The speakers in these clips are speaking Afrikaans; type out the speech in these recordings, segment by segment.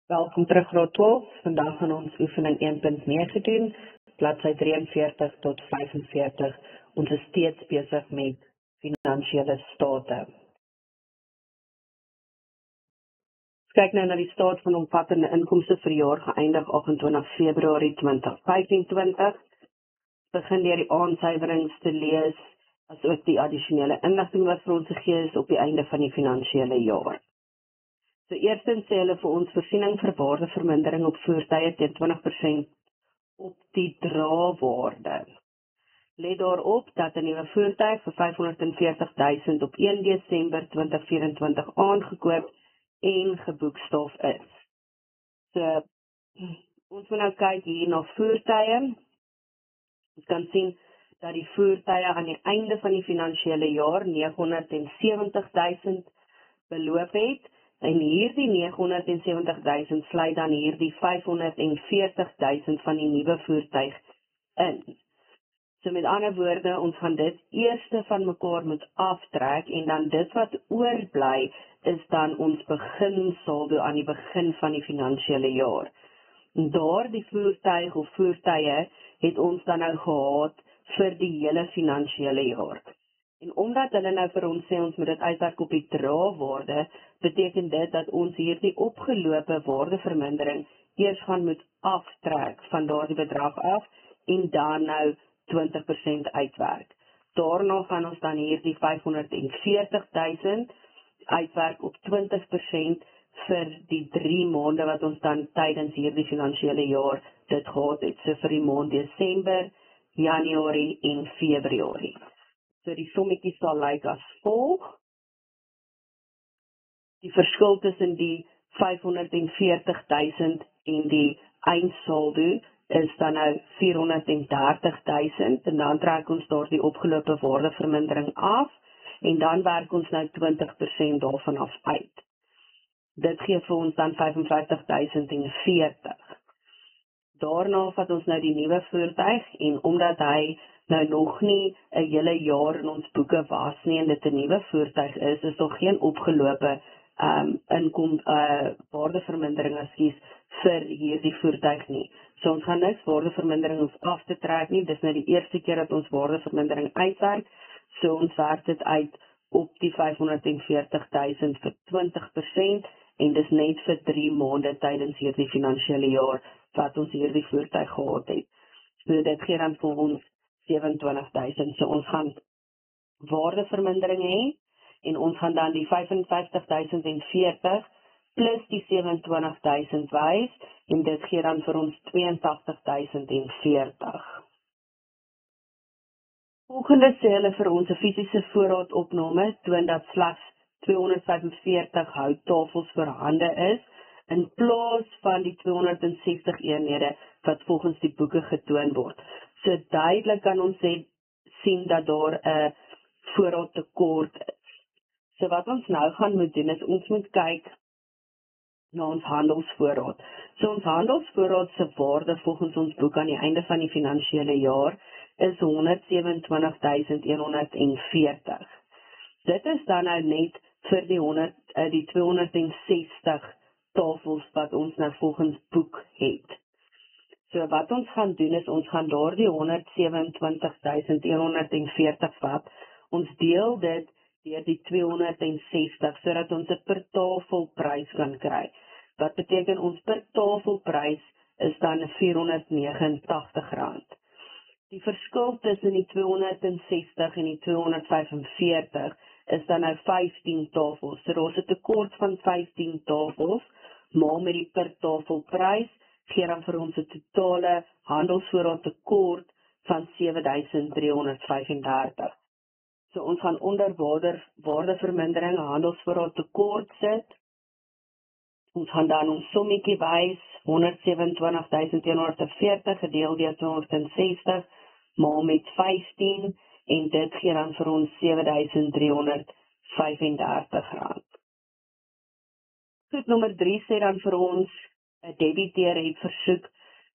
Welkom terug graad 12. Vandag gaan ons oefening 1.9 doen, bladsy 43 tot 45. Ons is steeds besig met finansiële state. Ons kyk nou na die staat van omvattende inkomste vir die jaar geëindig 28 Februarie 2025. Begin deur die aansuiwerings te lees, asook die addisionele inligting wat vir ons gegee is op die einde van die finansiële jaar. So eerstens sê hulle vir ons voorsiening vir waardevermindering op voertuie teen 20% op die drawaarde. Let daarop dat 'n nuwe voertuig vir 540.000 op 1 Desember 2024 aangekoop en geboekstaaf is. So ons moet nou kyk hier na voertuie. Ons kan sien dat die voertuie aan die einde van die finansiële jaar 970.000 beloop het. En hierdie 970.000 sluit dan hierdie 540.000 van die nuwe voertuig in. So met ander woorde, ons gaan dit eerste van mekaar moet aftrek en dan dit wat oorbly is dan ons beginsaldo aan die begin van die finansiële jaar. Daardie voertuig of voertuie het ons dan nou gehad vir die hele finansiële jaar. En omdat hulle nou vir ons sê ons moet dit uitwerk op die drawaarde, beteken dit dat ons hierdie opgelope waardevermindering eers gaan moet aftrek van daardie bedrag af en dan nou 20% uitwerk. Daarna gaan ons dan hierdie 540.000 uitwerk op 20% vir die 3 maande wat ons dan tydens hierdie finansiële jaar dit gehad het. So vir die maand Desember, Januarie en Februarie. So die sommetjie sal lyk as volg. Die verskil tussen die 540.000 en die eindsaldo is dan nou 430.000 en dan trek ons daardie opgelope waardevermindering af en dan werk ons nou 20% daarvan af uit. Dit gee vir ons dan 55.040. Daarna vat ons nou die nuwe voertuig en omdat hy nou nog nie 'n hele jaar in ons boeke was nie en dit 'n nuwe voertuig is daar geen opgelope waardevermindering vir hierdie voertuig nie. So ons gaan niks waardevermindering hoef af te trek nie. Dis nou die eerste keer dat ons waardevermindering uitwerk. So ons werk dit uit op die 540.000 vir 20% en dis net vir 3 maande tydens hierdie finansiële jaar wat ons hierdie voertuig gehad het. So dit gee dan vir ons 27.000. So ons gaan waardevermindering hê en ons gaan dan die 55.040 plus die 27.000 wys en dit gee dan vir ons 82.040. Volgende sê hulle vir ons 'n fisiese voorraadopname toon dat slegs 245 houttafels voorhande is in plaas van die 260 eenhede wat volgens die boeke getoon word. So duidelik kan ons sien dat daar 'n voorraadtekort is. So wat ons nou gaan moet doen is ons moet kyk na ons handelsvoorraad. So ons handelsvoorraad se waarde volgens ons boek aan die einde van die finansiële jaar is 127.140. Dit is dan nou net vir die 260 tafels wat ons nou volgens boek het. So wat ons gaan doen is ons gaan daardie 127.140 vat. Ons deel dit deur die 260 sodat ons 'n per tafelprys kan kry. Wat beteken ons per tafelprys is dan R489. Die verskil tussen die 260 en die 245 is dan nou 15 tafels. So daar's 'n tekort van 15 tafels, maar met die per tafelprys gee dan vir ons 'n totale handelsvoorraad tekort van 7.335. So ons gaan onder waardevermindering handelsvoorraad tekort sit. Ons gaan dan ons sommetjie wys 127.140 gedeel deur 260 maal met 15 en dit gee dan vir ons R7.335. Goed, nommer 3 sê dan vir ons 'n debiteur het versoek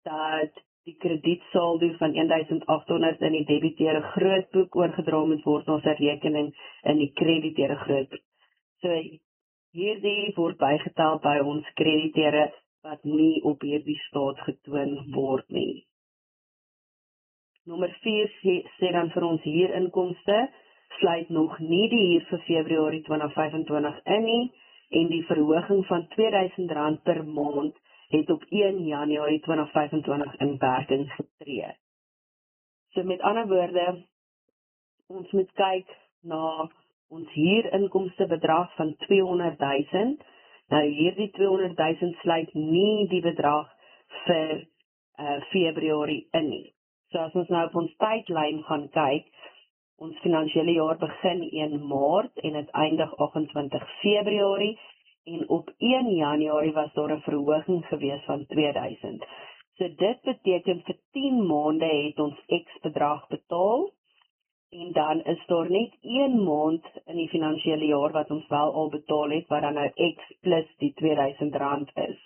dat die kredietsaldo van 1.800 in die debiteure grootboek oorgedra moet word na sy rekening in die krediteure grootboek. So hierdie word bygetel by ons krediteure wat nie op hierdie staat getoon word nie. Nommer 4 sê dan vir ons huurinkomste sluit nog nie die huur vir Februarie 2025 in nie en die verhoging van R2000 per maand het op 1 Januarie 2025 in werking getree. So met ander woorde, ons moet kyk na ons huurinkomste bedrag van 200.000. Nou hierdie 200.000 sluit nie die bedrag vir Februarie in nie. So as ons nou op ons tydlyn gaan kyk, ons finansiële jaar begin 1 Maart en het eindig 28 Februarie en op 1 Januarie was daar 'n verhoging gewees van 2000. So dit beteken vir 10 maande het ons X bedrag betaal en dan is daar net 1 maand in die finansiële jaar wat ons wel al betaal het, wat dan nou X plus die R2000 is.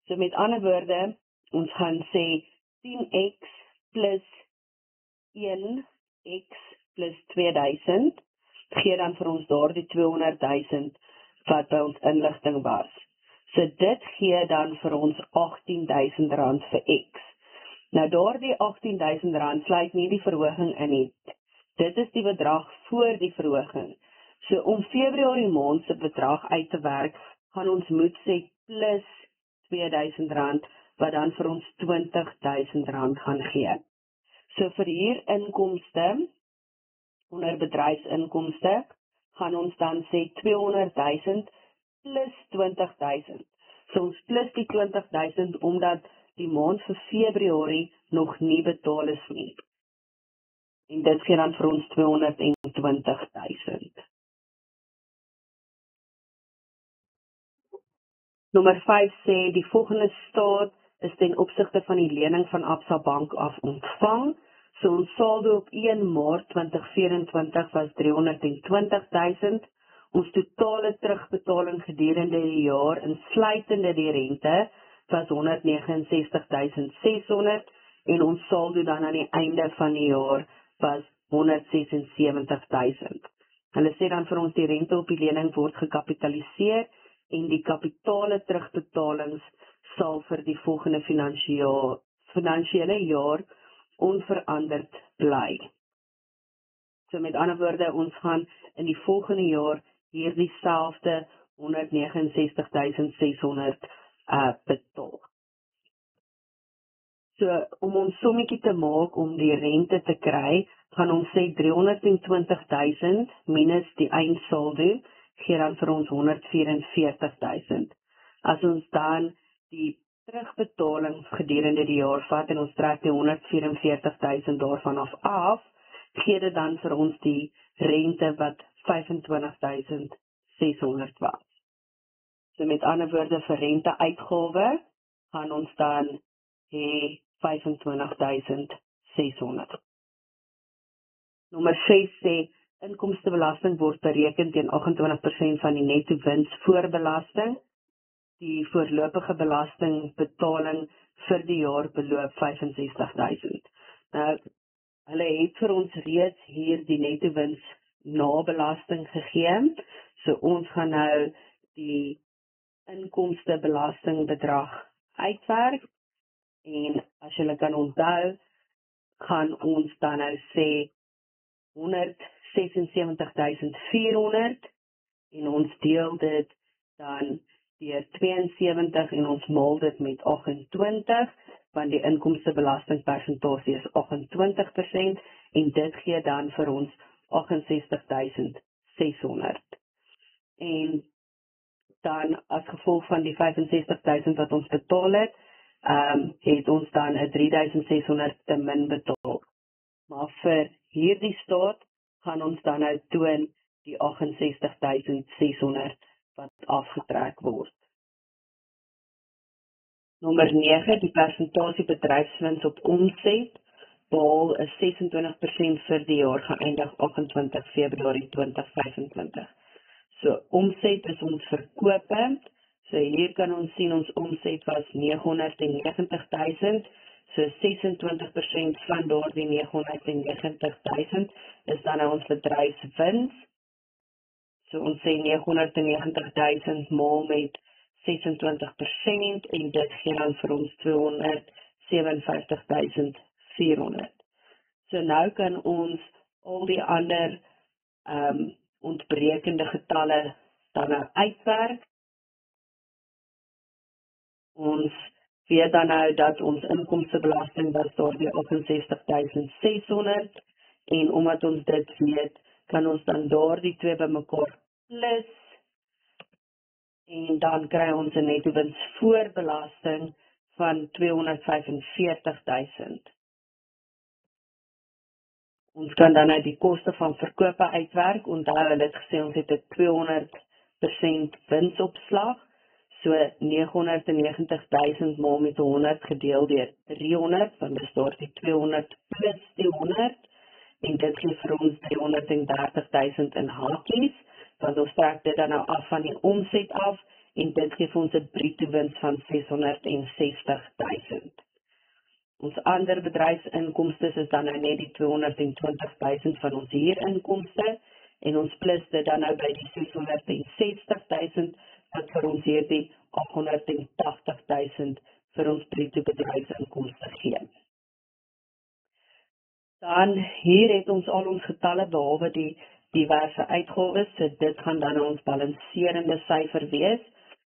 So met ander woorde, ons gaan sê 10X plus 1X plus 2000, gee dan vir ons daar die 200.000 wat by ons inligting was. So dit gee dan vir ons R18.000 vir X. Nou daardie R18.000 sluit nie die verhoging in nie. Dit is die bedrag voor die verhoging. So om Februarie maand se bedrag uit te werk, gaan ons moet sê plus R2000 wat dan vir ons R20.000 gaan gee. So vir huurinkomste onder bedryfsinkomste gaan ons dan sê 200.000 plus 20.000. So ons plus die 20.000 omdat die maand vir Februarie nog nie betaal is nie. En dit gee dan vir ons 220.000. Nommer 5 sê die volgende staat is ten opsigte van die lening van Absa Bank af ontvang. So ons saldo op 1 Maart 2024 was 320.000. Ons totale terugbetaling gedurende die jaar, insluitende die rente, was 169.600 en ons saldo dan aan die einde van die jaar was 176.000. Hulle sê dan vir ons die rente op die lening word gekapitaliseer en die kapitale terugbetalings sal vir die volgende finansiële jaar onveranderd bly. So met ander woorde, ons gaan in die volgende jaar hierdie selfde 169.600 betaal. So om ons sommetjie te maak om die rente te kry, gaan ons sê 320.000 minus die eindsaldo gee dan vir ons 144.000. As ons dan die terugbetaling gedurende die jaar vat en ons trek die 144.000 daarvan af, gee dit dan vir ons die rente wat 25.600 was. So met ander woorde vir renteuitgawe gaan ons dan hê 25.600. Nommer 6 sê inkomstebelasting word bereken teen 28% van die netto wins voor belasting. Die voorlopige belastingbetaling vir die jaar beloop 65.000. Nou, hulle het vir ons reeds hier die netto wins na belasting gegee. So ons gaan nou die inkomstebelastingbedrag uitwerk en as julle kan onthou, gaan ons dan nou sê 176.400 en ons deel dit dan deur 72 en ons maal dit met 28, want die inkomstebelastingpersentasie is 28% en dit gee dan vir ons 68.600. En dan as gevolg van die 65.000 wat ons betaal het ons dan 3.600 te min betaal. Maar vir hierdie staat gaan ons dan nou toon die 68.600 wat afgetrek word. Nommer 9, die persentasie bedryfswins op omset behaal is 26% vir die jaar geëindig 28 Februarie 2025. So omset is ons verkope. So hier kan ons sien ons omset was 990.000. So 26% van daardie 990.000 is dan nou ons bedryfswins. So ons sê 990.000 maal met 26% en dit gee dan vir ons 257.400. So nou kan ons al die ander ontbrekende getalle dan nou uitwerk. Ons weet dan nou dat ons inkomstebelasting was daardie 68.600 en omdat ons dit weet, kan ons dan daardie twee bymekaar plus en dan kry ons 'n netto wins voor belasting van 245.000. Ons kan dan uit die koste van verkope uitwerk. Onthou hulle het gesê ons het 'n 200% winsopslag. So 990.000 maal met 100 gedeel deur 300, want dis daardie 200 plus die 100 en dit gee vir ons 330.000 in hakies, want ons trek dit dan nou af van die omset af en dit gee vir ons 'n bruto wins van 660.000. Ons ander bedryfsinkomste is dan nou net die 220.000 van ons huurinkomste en ons plus dit dan nou by die 660.000 wat vir ons hierdie 880.000 vir ons bruto bedryfsinkomste gee. Dan hier het ons al ons getalle behalwe die diverse uitgawes, so dit gaan dan ons balanserende syfer wees.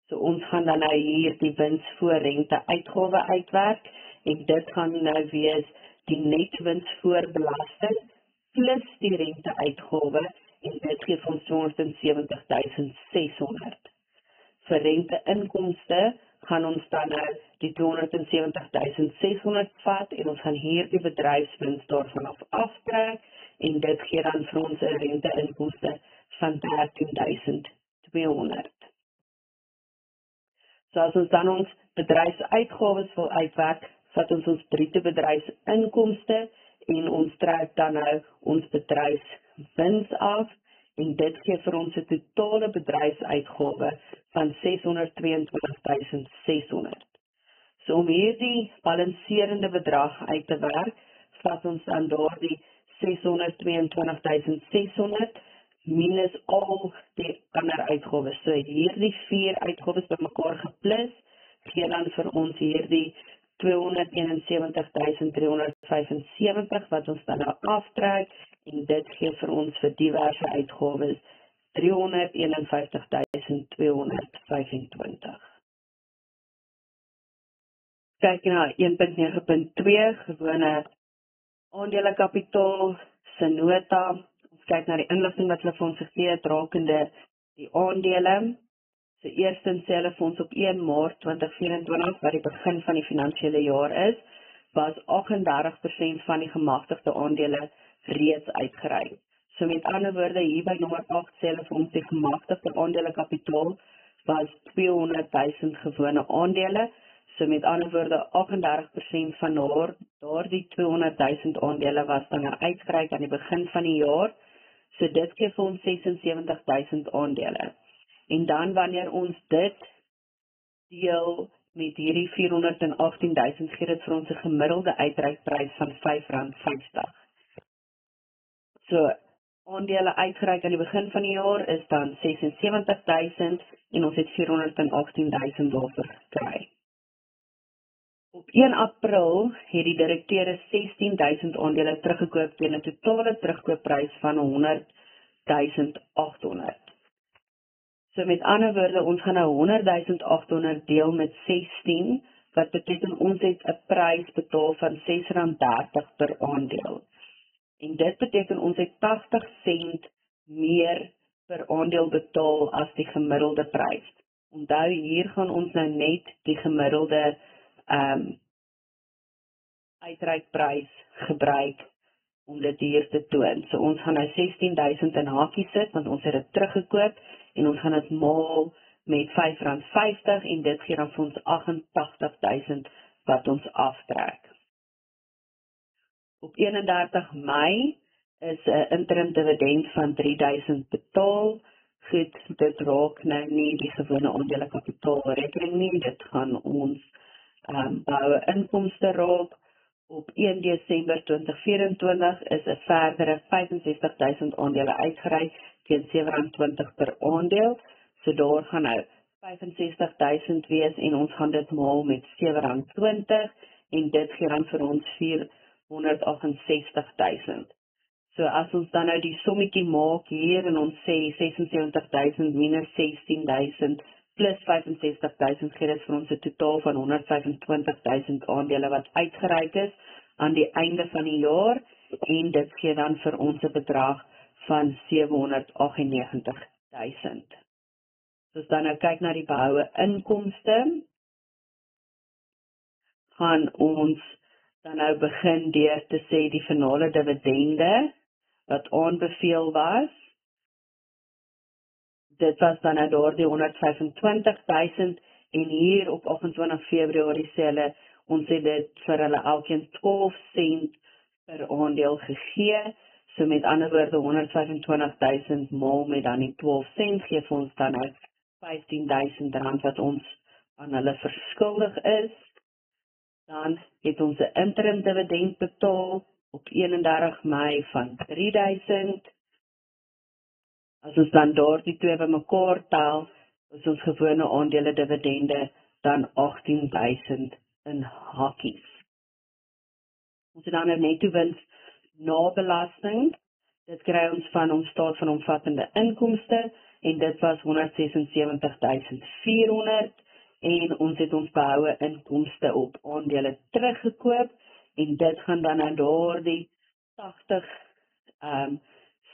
So ons gaan dan nou hier die wins voor rente uitgawe uitwerk en dit gaan nou wees die net wins voor belasting plus die rente uitgawe en dit gee ons 270.600. Vir rente inkomste gaan ons dan nou die 270.600 vat en ons gaan hier die bedryfswins daarvan aftrek en dit gee dan vir ons 'n rente inkomste van 13.200. So as ons dan ons bedryfsuitgawes wil uitwerk, vat ons bruto bedryfsinkomste en ons trek dan nou ons bedryfswins af en dit gee vir ons 'n totale bedryfsuitgawe van 622.600. So om hierdie balanserende bedrag uit te werk, vat ons dan daardie 622.600 minus al die ander uitgawes. So hierdie 4 uitgawes bymekaar geplus, gee dan vir ons hierdie 271.375 wat ons dan nou aftrek en dit gee vir ons vir diverse uitgawes 351.225. Kyk na 1.9.2 gewone aandelekapitaal se nota. Ons kyk na die inligting wat hulle vir ons gegee het rakende die aandele. So eerstens sê hulle vir ons op 1 Maart 2024, wat die begin van die finansiële jaar is, was 38% van die gemagtigde aandele reeds uitgereik. So met ander woorde, hier by nommer 8 sê hulle vir ons die gemagtigde aandelekapitaal was 200.000 gewone aandele. So met ander woorde, 38% van daardie 200.000 aandele was dan uitgereik aan die begin van die jaar. So dit gee vir ons 76.000 aandele. En dan wanneer ons dit deel met hierdie 418.000 gee dit vir ons 'n gemiddelde uitreikprys van R5.50. So aandele uitgereik aan die begin van die jaar is dan 76.000 en ons het 418.000 daarvoor gekry. Op 1 April het die direkteure 16.000 aandele teruggekoop teen 'n totale terugkoopprys van 100.800. So met ander woorde, ons gaan nou 100.800 deel met 16, wat beteken ons het 'n prys betaal van R6.30 per aandeel. En dit beteken ons het 80 sent meer per aandeel betaal as die gemiddelde prys. Onthou, hier gaan ons nou net die gemiddelde uitreikprys gebruik om dit hier te toon. So ons gaan nou 16.000 in hakies sit, want ons het dit teruggekoop en ons gaan dit maal met R5.50 en dit gee dan vir ons 88.000 wat ons aftrek. Op 31 Mei is 'n interim dividend van 3.000 betaal. Goed, dit raak nou nie die gewone aandelekapitaal rekening nie, dit gaan ons boue inkomste raak. Op 1 Desember 2024 is 'n verdere 65.000 aandele uitgereik teen R7.20 per aandeel. So daar gaan nou 65.000 wees en ons gaan dit maal met R7.20 en dit gee dan vir ons 468.000. So as ons dan nou die sommetjie maak hier en ons sê 76.000 minus 16.000 plus 65.000 gee dit vir ons 'n totaal van 125.000 aandele wat uitgereik is aan die einde van die jaar en dit gee dan vir ons 'n bedrag van 798.000. So as dan nou kyk na die behoue inkomste, gaan ons dan nou begin deur te sê die finale dividende wat aanbeveel was. Dit was dan nou daardie 125.000 en hier op 28 Februarie sê hulle, ons het dit vir hulle elkeen 12 sent per aandeel gegee. So met ander woorde 125.000 maal met dan die 12 sent gee vir ons dan nou R15.000 wat ons aan hulle verskuldig is. Dan het ons 'n interim dividend betaal op 31 Mei van R3.000. As ons dan daardie twee bymekaar tel, is ons gewone aandele dividende dan 18.000 in hakkies. Ons het dan 'n netto wins na belasting. Dit kry ons van ons staat van omvattende inkomste en dit was 176.400 en ons het ons behoue inkomste op aandele teruggekoop en dit gaan dan aan daardie 80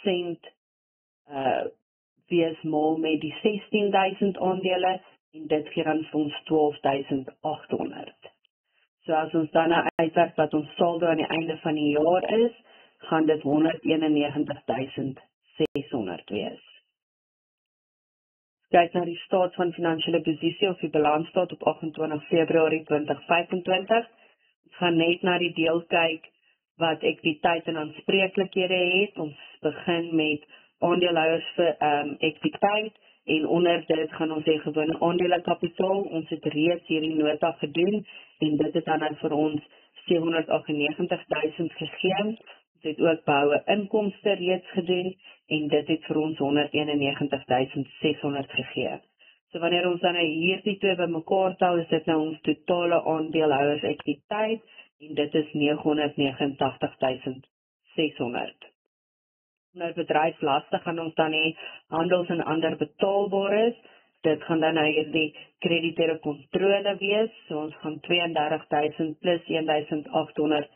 sent wees maal met die 16.000 aandele en dit gee dan vir ons 12.800. So as ons dan uitwerk wat ons saldo aan die einde van die jaar is, gaan dit 191.600 wees. Kyk na die staat van finansiële posisie of die balansstaat op 28 Februarie 2025. Ons gaan net na die deel kyk wat ekwiteit en aanspreeklikhede het. Ons begin met aandeelhouers vir ekwiteit en onder dit gaan ons hê gewone aandelekapitaal. Ons het reeds hierdie nota gedoen en dit het dan vir ons 798.000 gegee. Ons het ook behoue inkomste reeds gedoen en dit het vir ons 191.600 gegee. So wanneer ons dan hierdie twee bymekaar tel, is dit nou ons totale aandeelhouers ekwiteit en dit is 989.600. Nou bedryfslaste gaan ons dan hê handels en ander betaalbares. Dit gaan dan nou hierdie krediteure kontrole wees. So ons gaan 32.000 plus 1.800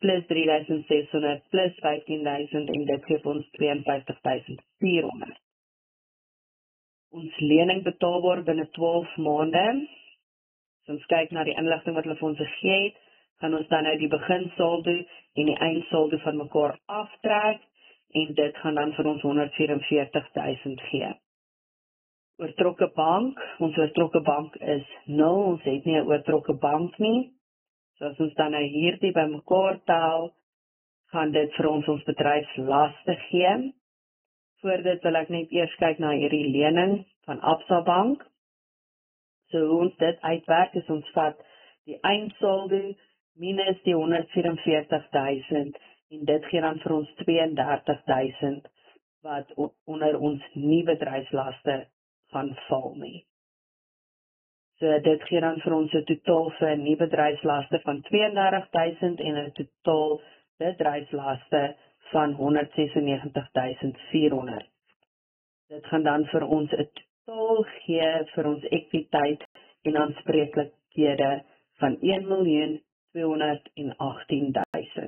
plus 3.600 plus 15.000 en dit gee ons 52.400. Ons lening betaalbaar binne 12 maande. So ons kyk na die inligting wat hulle vir ons gegee het, gaan ons dan nou die beginsaldo en die eindsaldo van mekaar aftrek en dit gaan dan vir ons 144.000 gee. Oortrokke bank, ons oortrokke bank is 0, ons het nie 'n oortrokke bank nie. So as ons dan nou hierdie bymekaar tel, gaan dit vir ons bedryfslaste gee. Voor dit wil ek net eers kyk na hierdie lening van Absa Bank. So hoe ons dit uitwerk is ons vat die eindsaldo minus die 144.000 en dit gee dan vir ons 32.000 wat onder ons nie bedryfslaste gaan val nie. So dit gee dan vir ons 'n totaal vir nie bedryfslaste van 32.000 en 'n totaal bedryfslaste van 196.400. Dit gaan dan vir ons 'n totaal gee vir ons ekwiteit en aanspreeklikhede van 1.218.000.